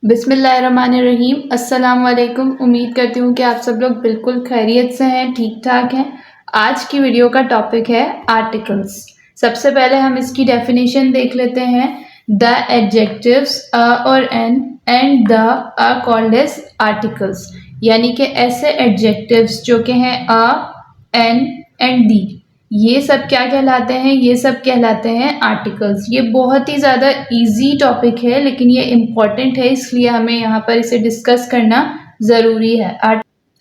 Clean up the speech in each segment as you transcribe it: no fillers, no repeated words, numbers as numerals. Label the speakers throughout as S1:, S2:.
S1: बिस्मिल्लाहिर्रहमानिर्रहीम। अस्सलाम वालेकुम। उम्मीद करती हूँ कि आप सब लोग बिल्कुल खैरियत से हैं, ठीक ठाक हैं। आज की वीडियो का टॉपिक है आर्टिकल्स। सबसे पहले हम इसकी डेफिनेशन देख लेते हैं। द एडजेक्टिव्स अ और an and the are called as articles, यानी कि ऐसे एडजेक्टिव्स जो कि हैं अ, एन एंड दी, ये सब क्या कहलाते हैं? ये सब कहलाते हैं आर्टिकल्स। ये बहुत ही ज़्यादा इजी टॉपिक है, लेकिन ये इम्पॉर्टेंट है, इसलिए हमें यहाँ पर इसे डिस्कस करना ज़रूरी है।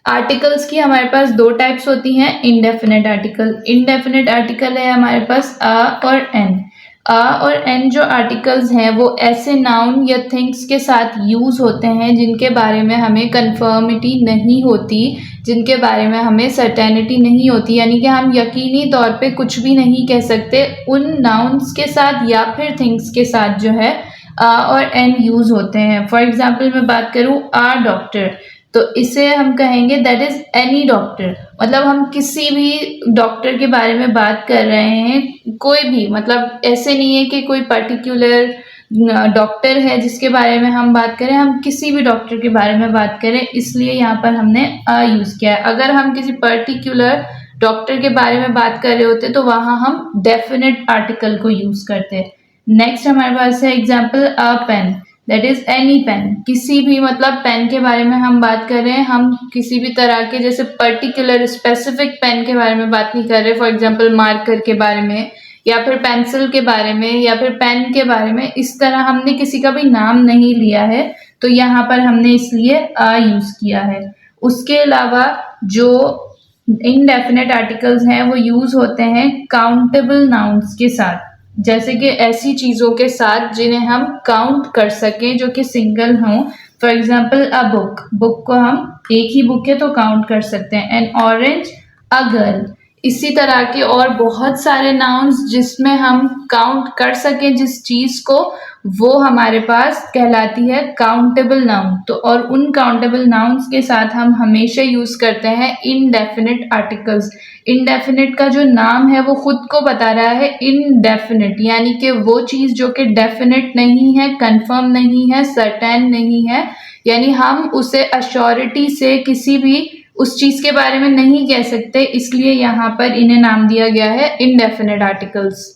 S1: आर्टिकल्स की हमारे पास दो टाइप्स होती हैं। इनडेफिनेट आर्टिकल, इनडेफिनेट आर्टिकल है हमारे पास अ और एन। अ और एन जो आर्टिकल्स हैं वो ऐसे नाउन या थिंग्स के साथ यूज होते हैं जिनके बारे में हमें कंफर्मिटी नहीं होती, जिनके बारे में हमें सर्टेनिटी नहीं होती, यानी कि हम यकीनी तौर पे कुछ भी नहीं कह सकते उन नाउन्स के साथ या फिर थिंग्स के साथ जो है और एन यूज होते हैं। फॉर एग्जाम्पल मैं बात करूँ आ डॉक्टर, तो इसे हम कहेंगे दैट इज एनी डॉक्टर। मतलब हम किसी भी डॉक्टर के बारे में बात कर रहे हैं, कोई भी, मतलब ऐसे नहीं है कि कोई पर्टिकुलर डॉक्टर है जिसके बारे में हम बात करें, हम किसी भी डॉक्टर के बारे में बात करें, इसलिए यहाँ पर हमने अ यूज किया है। अगर हम किसी पर्टिकुलर डॉक्टर के बारे में बात कर रहे होते तो वहां हम डेफिनेट आर्टिकल को यूज करते। नेक्स्ट हमारे पास है example a pen, that is any pen. किसी भी, मतलब पेन के बारे में हम बात कर रहे हैं, हम किसी भी तरह के जैसे पर्टिकुलर स्पेसिफिक पेन के बारे में बात नहीं कर रहे। फॉर एग्जाम्पल मार्कर के बारे में या फिर पेंसिल के बारे में या फिर पेन के बारे में, इस तरह हमने किसी का भी नाम नहीं लिया है, तो यहाँ पर हमने इसलिए अ यूज किया है। उसके अलावा जो इनडेफिनेट आर्टिकल्स हैं वो यूज होते हैं काउंटेबल नाउन्स के साथ, जैसे कि ऐसी चीजों के साथ जिन्हें हम काउंट कर सकें, जो कि सिंगल हों। For example a book, book को हम एक ही बुक है तो काउंट कर सकते हैं। N orange, a girl. इसी तरह के और बहुत सारे नाउन्स जिसमें हम काउंट कर सकें जिस चीज को, वो हमारे पास कहलाती है काउंटेबल नाउन। तो और उन काउंटेबल नाउन्स के साथ हम हमेशा यूज करते हैं इनडेफिनेट आर्टिकल्स। इनडेफिनेट का जो नाम है वो खुद को बता रहा है इनडेफिनेट, यानी कि वो चीज जो कि डेफिनेट नहीं है, कंफर्म नहीं है, सर्टेन नहीं है, यानी हम उसे अश्योरिटी से किसी भी उस चीज के बारे में नहीं कह सकते, इसलिए यहाँ पर इन्हें नाम दिया गया है इनडेफिनेट आर्टिकल्स।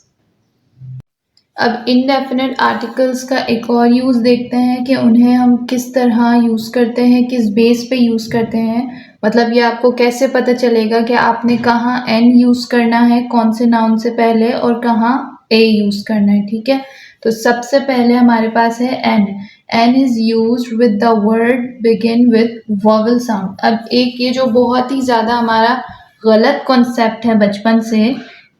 S1: अब इनडेफिनेट आर्टिकल्स का एक और यूज देखते हैं कि उन्हें हम किस तरह यूज करते हैं, किस बेस पे यूज करते हैं। मतलब ये आपको कैसे पता चलेगा कि आपने कहाँ एन यूज करना है, कौन से नाउन से पहले, और कहाँ ए यूज करना है, ठीक है। तो सबसे पहले हमारे पास है an. An is use with the word begin with vowel sound. अब एक ये जो बहुत ही ज्यादा हमारा गलत कॉन्सेप्ट है बचपन से,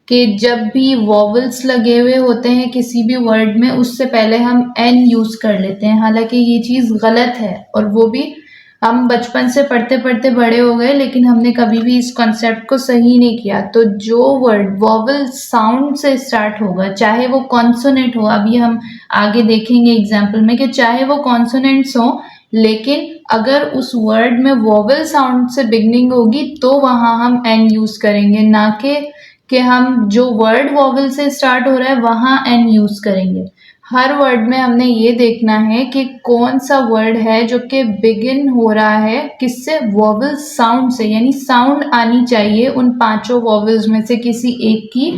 S1: कि जब भी वॉवल्स लगे हुए होते हैं किसी भी वर्ड में, उससे पहले हम एन यूज कर लेते हैं। हालांकि ये चीज गलत है, और वो भी हम बचपन से पढ़ते पढ़ते बड़े हो गए, लेकिन हमने कभी भी इस कॉन्सेप्ट को सही नहीं किया। तो जो वर्ड वॉवल साउंड से स्टार्ट होगा, चाहे वो कॉन्सोनेंट हो, अभी हम आगे देखेंगे एग्जाम्पल में कि चाहे वो कॉन्सोनेंट्स हो, लेकिन अगर उस वर्ड में वॉवल साउंड से बिगनिंग होगी तो वहां हम एन यूज करेंगे, ना कि हम जो वर्ड वॉवल से स्टार्ट हो रहा है वहां एन यूज करेंगे। हर वर्ड में हमने ये देखना है कि कौन सा वर्ड है जो कि बिगिन हो रहा है किससे, वॉवल साउंड से, यानी साउंड आनी चाहिए उन पांचों वॉवल्स में से किसी एक की,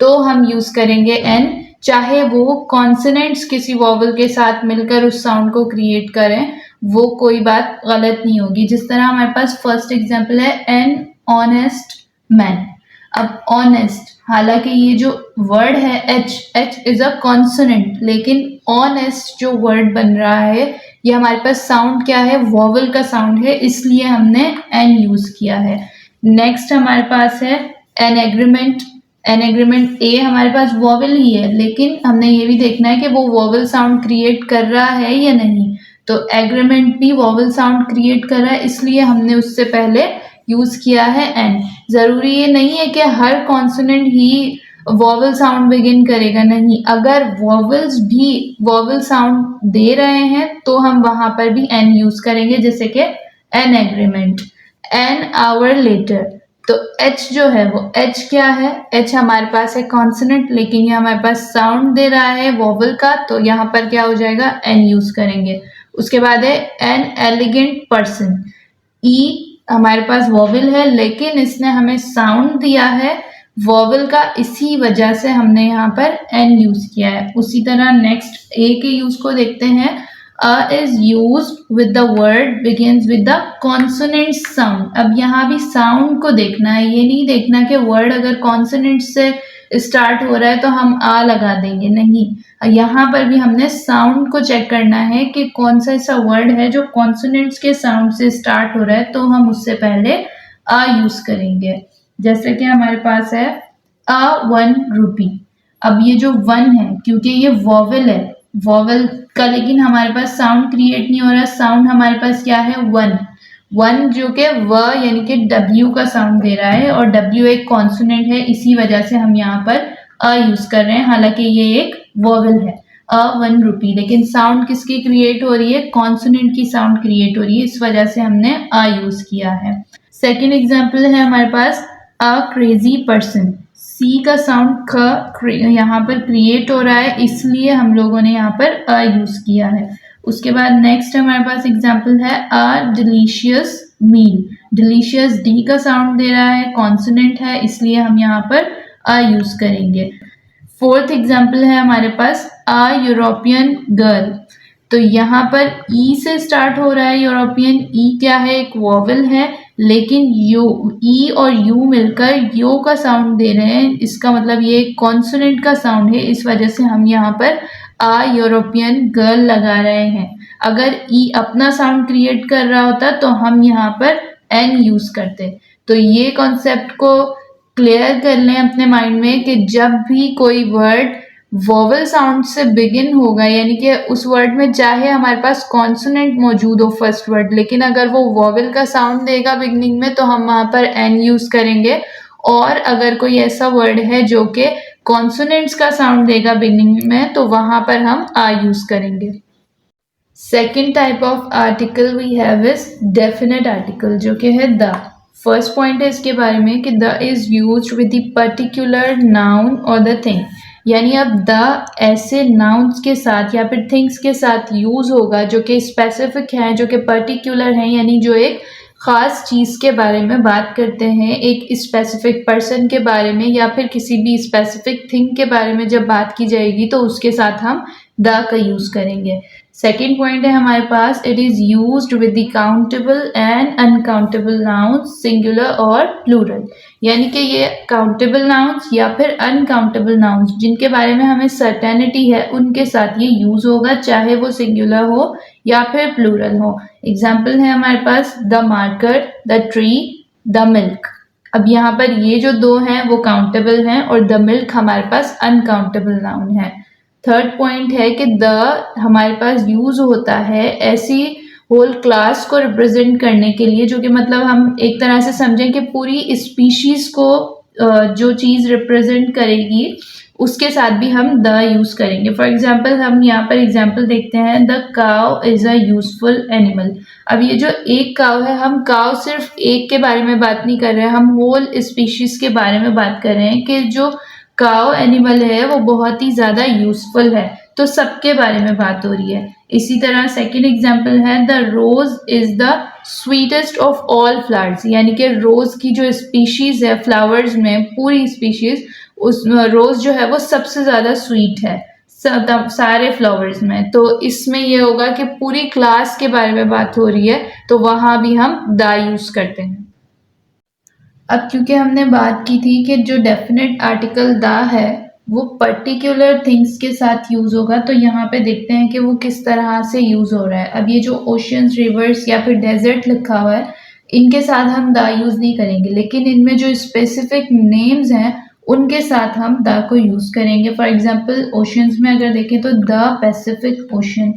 S1: तो हम यूज करेंगे एन। चाहे वो कॉन्सोनेंट्स किसी वॉवल के साथ मिलकर उस साउंड को क्रिएट करें, वो कोई बात गलत नहीं होगी। जिस तरह हमारे पास फर्स्ट एग्जाम्पल है एन ऑनेस्ट मैन। अब ऑनेस्ट, हालांकि ये जो वर्ड है H, H is a consonant, लेकिन ऑनेस्ट जो वर्ड बन रहा है ये हमारे पास साउंड क्या है, वॉवल का साउंड है, इसलिए हमने एन यूज किया है। नेक्स्ट हमारे पास है एन एग्रीमेंट। एन एग्रीमेंट ए हमारे पास वॉवल ही है, लेकिन हमने ये भी देखना है कि वो वॉवल साउंड क्रिएट कर रहा है या नहीं। तो एग्रीमेंट भी वॉवल साउंड क्रिएट कर रहा है, इसलिए हमने उससे पहले यूज किया है एन। जरूरी ये नहीं है कि हर कॉन्सोनेंट ही वॉवल साउंड बिगिन करेगा, नहीं, अगर वॉवल्स भी वॉवल साउंड दे रहे हैं तो हम वहां पर भी एन यूज करेंगे, जैसे कि an agreement, an hour later. तो एच जो है वो एच क्या है, एच हमारे पास है कॉन्सोनेंट, लेकिन ये हमारे पास साउंड दे रहा है वॉवल का, तो यहाँ पर क्या हो जाएगा, एन यूज करेंगे। उसके बाद है एन एलिगेंट पर्सन। ई हमारे पास वॉवल है लेकिन इसने हमें साउंड दिया है वॉवल का, इसी वजह से हमने यहाँ पर एन यूज किया है। उसी तरह नेक्स्ट ए के यूज को देखते हैं। A is used with the word begins with the consonant sound. अब यहाँ भी साउंड को देखना है, ये नहीं देखना कि वर्ड अगर कॉन्सोनेंट से स्टार्ट हो रहा है तो हम आ लगा देंगे, नहीं। यहाँ पर भी हमने साउंड को चेक करना है कि कौन सा ऐसा वर्ड है जो कॉन्सोनेंट्स के साउंड से स्टार्ट हो रहा है, तो हम उससे पहले आ यूज करेंगे। जैसे कि हमारे पास है अ 1 रुपी। अब ये जो 1 है क्योंकि ये वॉवल है, वॉवल का लेकिन हमारे पास साउंड क्रिएट नहीं हो रहा। साउंड हमारे पास क्या है 1 जो कि व यानी कि W का साउंड दे रहा है और W एक कॉन्सोनेंट है, इसी वजह से हम यहाँ पर अ यूज कर रहे हैं, हालांकि ये एक वॉवल है। अ 1 रुपी, लेकिन साउंड किसकी क्रिएट हो रही है, कॉन्सोनेंट की साउंड क्रिएट हो रही है, इस वजह से हमने अ यूज किया है। सेकेंड एग्जाम्पल है हमारे पास अ क्रेजी पर्सन। सी का साउंड ख यहाँ पर क्रिएट हो रहा है, इसलिए हम लोगों ने यहाँ पर अ यूज किया है। उसके बाद नेक्स्ट हमारे पास एग्जाम्पल है a delicious meal. Delicious D का साउंड दे रहा है, कॉन्सोनेंट है, इसलिए हम यहाँ पर अ यूज करेंगे। फोर्थ एग्जाम्पल है हमारे पास अ यूरोपियन गर्ल। तो यहाँ पर ई से स्टार्ट हो रहा है यूरोपियन। ई क्या है, एक वॉवल है, लेकिन यू, ई और यू मिलकर यो का साउंड दे रहे हैं, इसका मतलब ये कॉन्सोनेंट का साउंड है, इस वजह से हम यहाँ पर आ यूरोपियन गर्ल लगा रहे हैं। अगर ई अपना साउंड क्रिएट कर रहा होता तो हम यहाँ पर एन यूज करते। तो ये कॉन्सेप्ट को क्लियर कर लें अपने माइंड में कि जब भी कोई वर्ड वोवल साउंड से बिगिन होगा, यानी कि उस वर्ड में चाहे हमारे पास कॉन्सोनेंट मौजूद हो फर्स्ट वर्ड, लेकिन अगर वो वोवल का साउंड देगा बिगनिंग में तो हम वहां पर एन यूज करेंगे। और अगर कोई ऐसा वर्ड है जो कि कॉन्सोनेंट्स का साउंड देगा बिगनिंग में तो वहां पर हम आ यूज करेंगे। Second type of article we have is definite article, जो कि है द। फर्स्ट पॉइंट है इसके बारे में कि the is used with the particular noun और द थिंग। यानी अब द ऐसे नाउन्स के साथ या फिर थिंग्स के साथ यूज होगा जो कि स्पेसिफिक हैं, जो कि पर्टिकुलर हैं, यानी जो एक ख़ास चीज़ के बारे में बात करते हैं, एक स्पेसिफिक पर्सन के बारे में या फिर किसी भी स्पेसिफिक थिंग के बारे में जब बात की जाएगी तो उसके साथ हम द का यूज़ करेंगे। सेकेंड पॉइंट है हमारे पास it is used with the countable and uncountable nouns singular और प्लूरल। यानी कि ये काउंटेबल नाउन्स या फिर अनकाउंटेबल नाउन्स जिनके बारे में हमें सर्टेनिटी है उनके साथ ये यूज होगा, चाहे वो सिंगुलर हो या फिर प्लूरल हो। एग्जाम्पल है हमारे पास the marker, the tree, the milk. अब यहाँ पर ये जो दो हैं वो काउंटेबल हैं और द मिल्क हमारे पास अनकाउंटेबल नाउन है। थर्ड पॉइंट है कि द हमारे पास यूज होता है ऐसी होल क्लास को रिप्रेजेंट करने के लिए, जो कि मतलब हम एक तरह से समझें कि पूरी स्पीशीज को जो चीज़ रिप्रेजेंट करेगी उसके साथ भी हम द यूज करेंगे। फॉर एग्जाम्पल हम यहाँ पर एग्जाम्पल देखते हैं द काव इज अ यूजफुल एनिमल। अब ये जो एक काव है, हम काव सिर्फ एक के बारे में बात नहीं कर रहे हैं, हम होल स्पीशीज के बारे में बात कर रहे हैं कि जो काव एनिमल है वो बहुत ही ज़्यादा यूजफुल है, तो सबके बारे में बात हो रही है। इसी तरह सेकेंड एग्जाम्पल है the rose is the sweetest of all flowers. यानी कि रोज की जो स्पीशीज है फ्लावर्स में, पूरी स्पीशीज, उस रोज जो है वो सबसे ज़्यादा स्वीट है सारे फ्लावर्स में। तो इसमें ये होगा कि पूरी क्लास के बारे में बात हो रही है, तो वहाँ भी हम द यूज़ करते हैं। अब क्योंकि हमने बात की थी कि जो डेफिनेट आर्टिकल द है वो पर्टिकुलर थिंग्स के साथ यूज़ होगा, तो यहाँ पे देखते हैं कि वो किस तरह से यूज़ हो रहा है। अब ये जो ओशियंस, रिवर्स या फिर डेजर्ट लिखा हुआ है, इनके साथ हम द यूज़ नहीं करेंगे, लेकिन इनमें जो स्पेसिफिक नेम्स हैं उनके साथ हम द को यूज़ करेंगे। फॉर एग्जाम्पल ओशियंस में अगर देखें तो the Pacific ocean,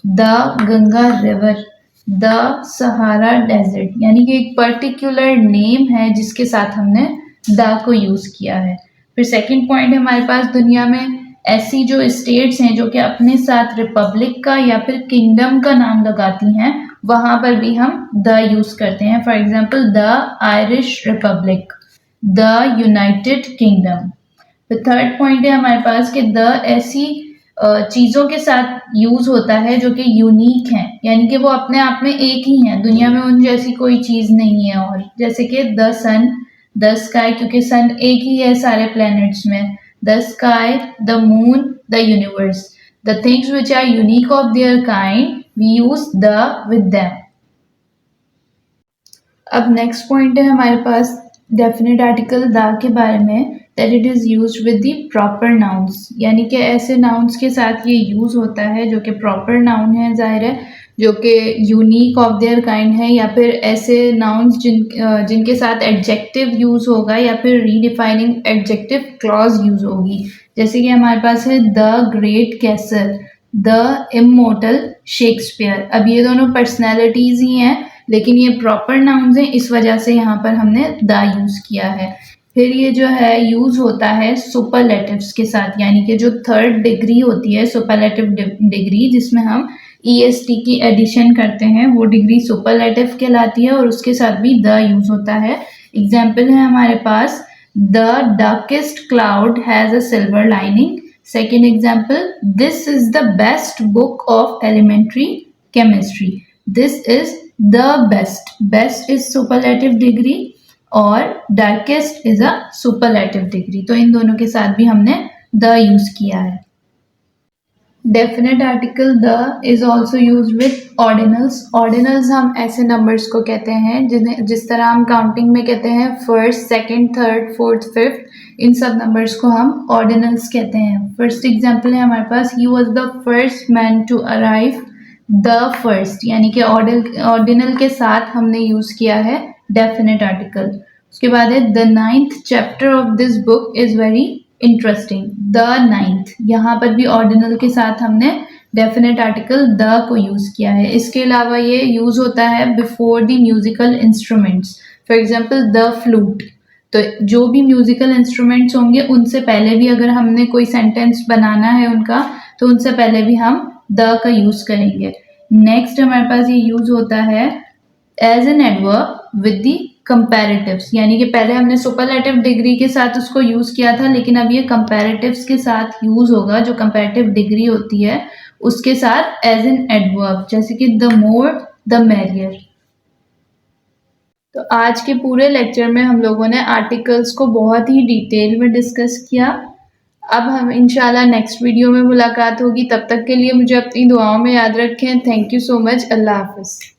S1: the Ganga river, the Sahara desert, यानी कि एक पर्टिकुलर नेम है जिसके साथ हमने द को यूज़ किया है। फिर सेकंड पॉइंट है हमारे पास दुनिया में ऐसी जो स्टेट्स हैं जो कि अपने साथ रिपब्लिक का या फिर किंगडम का नाम लगाती हैं, वहाँ पर भी हम द यूज़ करते हैं। For example the Irish Republic, the United kingdom. तो थर्ड पॉइंट है हमारे पास कि द ऐसी चीज़ों के साथ यूज़ होता है जो कि यूनिक है, यानी कि वो अपने आप में एक ही है, दुनिया में उन जैसी कोई चीज़ नहीं है। और जैसे कि द सन, द स्काई, क्योंकि सन एक ही है सारे प्लैनेट्स में, the sky, the moon, the universe, the things which are unique of their kind we use the with them. अब नेक्स्ट पॉइंट है हमारे पास डेफिनेट आर्टिकल द के बारे में, that it is used with the proper nouns, यानी कि ऐसे नाउन्स के साथ ये यूज़ होता है जो कि प्रॉपर नाउन है, जाहिर है, जो कि यूनिक ऑफ देयर काइंड है, या फिर ऐसे नाउन्स जिनके साथ एडजेक्टिव यूज़ होगा या फिर रीडिफाइनिंग एडजेक्टिव क्लॉज यूज़ होगी। जैसे कि हमारे पास है the great castle, the immortal Shakespeare. अब ये दोनों पर्सनैलिटीज़ ही हैं, लेकिन ये प्रॉपर नाउन्स हैं, इस वजह से यहाँ पर हमने द यूज़ किया है। फिर ये जो है यूज़ होता है सुपरलेटिव्स के साथ, यानी कि जो थर्ड डिग्री होती है सुपरलेटिव डिग्री, जिसमें हम EST की एडिशन करते हैं, वो डिग्री सुपरलेटिव कहलाती है, और उसके साथ भी द यूज़ होता है। एग्जाम्पल है हमारे पास the darkest cloud has a silver lining. Second example, this is the best book of elementary chemistry. This is the best, best is superlative degree और darkest is a superlative degree, तो इन दोनों के साथ भी हमने द यूज किया है। Definite article the is also use with ordinals. Ordinals हम ऐसे नंबर्स को कहते हैं जिस तरह हम काउंटिंग में कहते हैं first, second, third, fourth, fifth, इन सब नंबर्स को हम ऑर्डिनल्स कहते हैं। फर्स्ट एग्जाम्पल है हमारे पास, he was the first man to arrive the first, यानी कि ऑर्डिनल के साथ हमने यूज किया है डेफिनेट आर्टिकल। उसके बाद है the 9th chapter of this book is very interesting. The 9th, यहाँ पर भी ऑर्डिनल के साथ हमने डेफिनेट आर्टिकल द को यूज किया है। इसके अलावा ये यूज होता है before the musical instruments, for example the flute. तो जो भी म्यूजिकल इंस्ट्रूमेंट्स होंगे उनसे पहले भी अगर हमने कोई सेंटेंस बनाना है उनका, तो उनसे पहले भी हम द का यूज करेंगे। नेक्स्ट हमारे पास ये यूज होता है as an adverb with the comparatives, यानी कि पहले हमने सुपरलेटिव डिग्री के साथ उसको यूज किया था, लेकिन अब ये कंपैरेटिव्स के साथ यूज होगा, जो कंपैरेटिव डिग्री होती है उसके साथ एज एन एडवर्ब, जैसे कि द मोर द मैरियर। तो आज के पूरे लेक्चर में हम लोगों ने आर्टिकल्स को बहुत ही डिटेल में डिस्कस किया। अब हम इंशाल्लाह नेक्स्ट वीडियो में मुलाकात होगी, तब तक के लिए मुझे अपनी दुआओं में याद रखें। Thank you so much. अल्लाह हाफ़िज़।